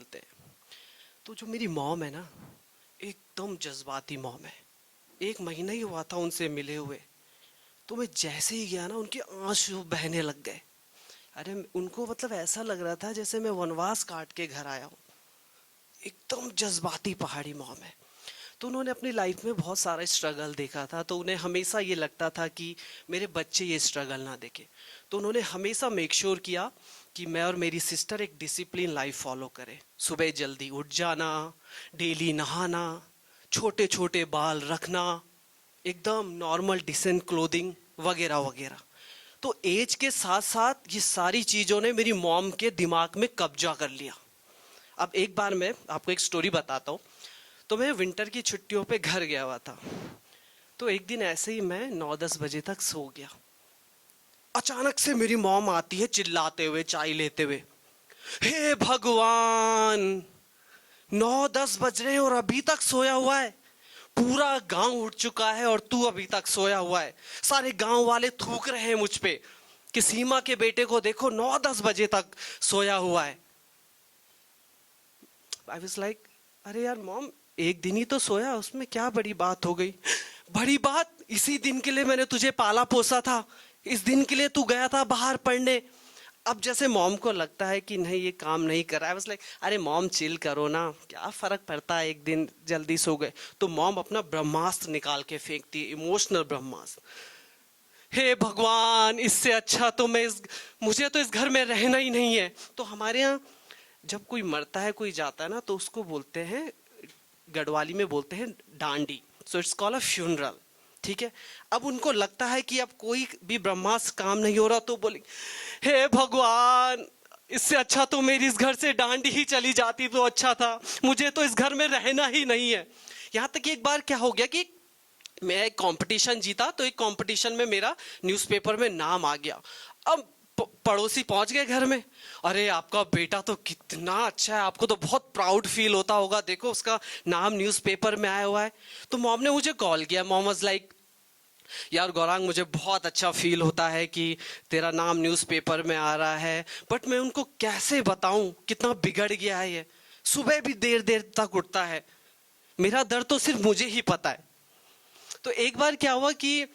मिलते हैं। तो जो मेरी मॉम है ना, एकदम जज्बाती मॉम है। 1 महीना ही हुआ था उनसे मिले हुए, तो मैं जैसे ही गया ना उनके आंसू बहने लग गए। अरे उनको मतलब ऐसा लग रहा था जैसे मैं वनवास काट के घर आया हूँ। एकदम जज्बाती पहाड़ी मॉम है। तो उन्होंने अपनी लाइफ में बहुत सारा स्ट्रगल देखा था, तो उन्हें हमेशा ये लगता था कि मेरे बच्चे ये स्ट्रगल ना देखें। तो उन्होंने हमेशा मेक श्योर किया कि मैं और मेरी सिस्टर एक डिसिप्लिन लाइफ फॉलो करें। सुबह जल्दी उठ जाना, डेली नहाना, छोटे छोटे बाल रखना, एकदम नॉर्मल डिसेंट क्लोथिंग वगैरह वगैरह। तो एज के साथ साथ ये सारी चीज़ों ने मेरी मॉम के दिमाग में कब्जा कर लिया। अब एक बार मैं आपको एक स्टोरी बताता हूँ। तो मैं विंटर की छुट्टियों पे घर गया हुआ था। तो एक दिन ऐसे ही मैं 9-10 बजे तक सो गया। अचानक से मेरी मॉम आती है चिल्लाते हुए, चाय लेते हुए, हे भगवान, 9-10 बज रहे हैं और अभी तक सोया हुआ है। पूरा गांव उठ चुका है और तू अभी तक सोया हुआ है। सारे गांव वाले थूक रहे हैं मुझ पे कि सीमा के बेटे को देखो 9-10 बजे तक सोया हुआ है। आई वाज लाइक, अरे यार मॉम, एक दिन ही तो सोया, उसमें क्या बड़ी बात हो गई? बड़ी बात, इसी दिन के लिए मैंने तुझे पाला पोसा था, इस दिन के लिए तू गया था बाहर पढ़ने। अब जैसे मॉम को लगता है कि नहीं ये काम नहीं कर रहा है, बस लाइक अरे मॉम चिल करो ना, क्या फर्क पड़ता है, एक दिन जल्दी सो गए। तो मॉम अपना ब्रह्मास्त्र निकाल के फेंकती है, इमोशनल ब्रह्मास्त्र। हे भगवान, इससे अच्छा तो मुझे तो इस घर में रहना ही नहीं है। तो हमारे यहाँ जब कोई मरता है, कोई जाता है ना, तो उसको बोलते हैं, गढ़वाली में बोलते हैं डांडी। So it's called a funeral. ठीक है। अब उनको लगता है कि अब कोई भी ब्रह्मास्त्र काम नहीं हो रहा, तो बोले हे भगवान, इससे अच्छा तो मेरी इस घर से डांडी ही चली जाती तो अच्छा था, मुझे तो इस घर में रहना ही नहीं है। यहाँ तक कि एक बार क्या हो गया कि मैं एक कंपटीशन जीता, तो एक कंपटीशन में मेरा न्यूज़पेपर में नाम आ गया। अब पड़ोसी पहुंच गए घर में, अरे आपका बेटा तो कितना अच्छा है, आपको तो बहुत प्राउड फील होता होगा, देखो उसका नाम न्यूज़पेपर में आया हुआ है। तो मॉम ने मुझे कॉल किया। मॉम वाज लाइक, यार गौरांग, मुझे बहुत अच्छा फील होता है कि तेरा नाम न्यूज़पेपर में आ रहा है, बट मैं उनको कैसे बताऊं कितना बिगड़ गया है ये, सुबह भी देर देर तक उठता है, मेरा दर्द तो सिर्फ मुझे ही पता है। तो एक बार क्या हुआ कि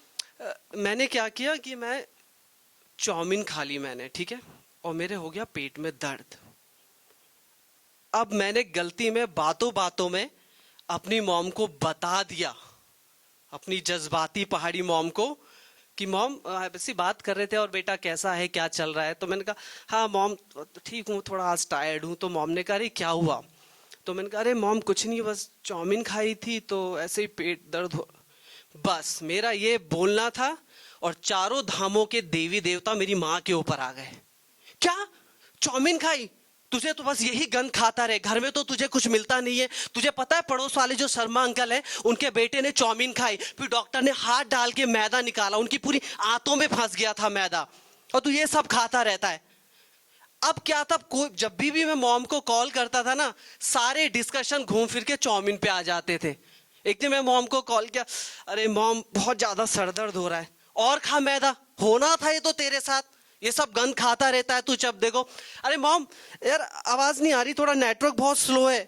मैंने क्या किया कि मैं चाउमीन खा ली मैंने, ठीक है, और मेरे हो गया पेट में दर्द। अब मैंने गलती में बातों बातों में अपनी मॉम को बता दिया, अपनी जज्बाती पहाड़ी मॉम को, कि मॉम ऐसी बात कर रहे थे और बेटा कैसा है, क्या चल रहा है। तो मैंने कहा हाँ मॉम ठीक हूँ, थोड़ा आज टायर्ड हूँ। तो मॉम ने कहा अरे क्या हुआ? तो मैंने कहा अरे मॉम कुछ नहीं, बस चाउमीन खाई थी तो ऐसे ही पेट दर्द हो। बस मेरा ये बोलना था और चारों धामों के देवी देवता मेरी माँ के ऊपर आ गए। क्या चाउमीन खाई? तुझे तो बस यही गंद खाता रहे, घर में तो तुझे कुछ मिलता नहीं है। तुझे पता है पड़ोस वाले जो शर्मा अंकल है, उनके बेटे ने चाउमीन खाई, फिर डॉक्टर ने हाथ डाल के मैदा निकाला, उनकी पूरी आंतों में फंस गया था मैदा, और तू ये सब खाता रहता है। अब क्या था, कोई जब भी मैं मॉम को कॉल करता था ना, सारे डिस्कशन घूम फिर के चाउमीन पे आ जाते थे। एक दिन मैं मॉम को कॉल किया, अरे मॉम बहुत ज्यादा सर दर्द हो रहा है, और खा मैदा, होना था ये तो तेरे साथ, ये सब गंद खाता रहता है तू जब देखो। अरे मॉम यार आवाज नहीं आ रही, थोड़ा नेटवर्क बहुत स्लो है।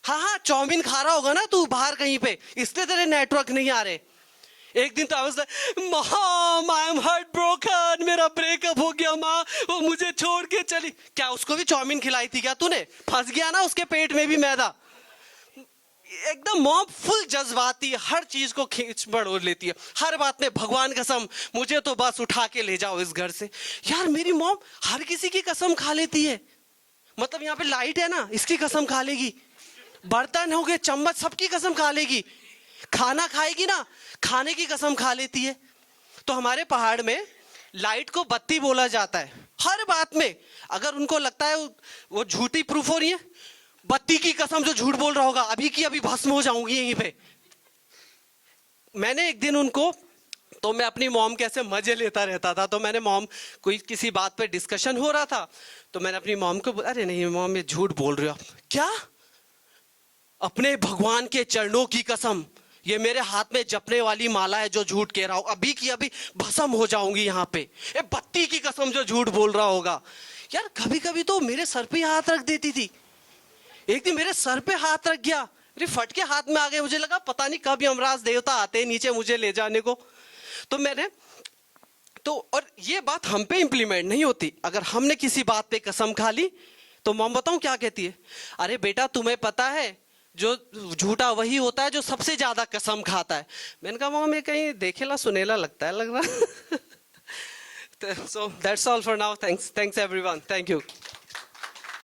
हाँ हाँ चाउमीन खा रहा होगा ना तू बाहर कहीं पे, इसलिए तेरे नेटवर्क नहीं आ रहे। एक दिन तो आवाज, mom I am heart broken, मेरा ब्रेकअप हो गया माँ, वो मुझे छोड़ के चली। क्या उसको भी चाउमीन खिलाई थी क्या तूने? फंस गया ना उसके पेट में भी मैदा। एकदम मॉम फुल जज्बाती, हर चीज को खींच बड़ोर लेती है, हर बात में भगवान कसम मुझे तो बस उठा के ले जाओ इस घर से। यार मेरी मॉम हर किसी की कसम खा लेती है, मतलब यहाँ पे लाइट है ना, इसकी कसम खा लेगी, बर्तन हो गए चम्मच सबकी कसम खा लेगी, खाना खाएगी ना खाने की कसम खा लेती है। तो हमारे पहाड़ में लाइट को बत्ती बोला जाता है हर बात में। अगर उनको लगता है वो झूठी प्रूफ हो रही है, बत्ती की कसम जो झूठ बोल रहा होगा अभी की अभी भस्म हो जाऊंगी यहीं पे। मैंने एक दिन उनको, तो मैं अपनी मॉम के ऐसे मजे लेता रहता था, तो मैंने मॉम कोई किसी बात पे डिस्कशन हो रहा था, तो मैंने अपनी मॉम को बोला, अरे नहीं मॉम ये झूठ बोल रहे हो आप। क्या? अपने भगवान के चरणों की कसम, ये मेरे हाथ में जपने वाली माला है जो झूठ कह रहा हूं, अभी की अभी भस्म हो जाऊंगी यहाँ पे। ये बत्ती की कसम जो झूठ बोल रहा होगा। यार कभी कभी तो मेरे सर पे हाथ रख देती थी एक दिन मेरे सर पे हाथ रख गया, अरे फट के हाथ में आ गए, मुझे लगा पता नहीं कब यमराज देवता आते हैं नीचे मुझे ले जाने को। तो मैंने तो, और ये बात हम पे इंप्लीमेंट नहीं होती। अगर हमने किसी बात पे कसम खा ली तो मॉम बताऊं क्या कहती है, अरे बेटा तुम्हें पता है जो झूठा वही होता है जो सबसे ज्यादा कसम खाता है। मैंने कहा मॉम ये कहीं देखेला सुनेला लगता है लग रहा। So that's all for now. Thanks everyone. Thank you.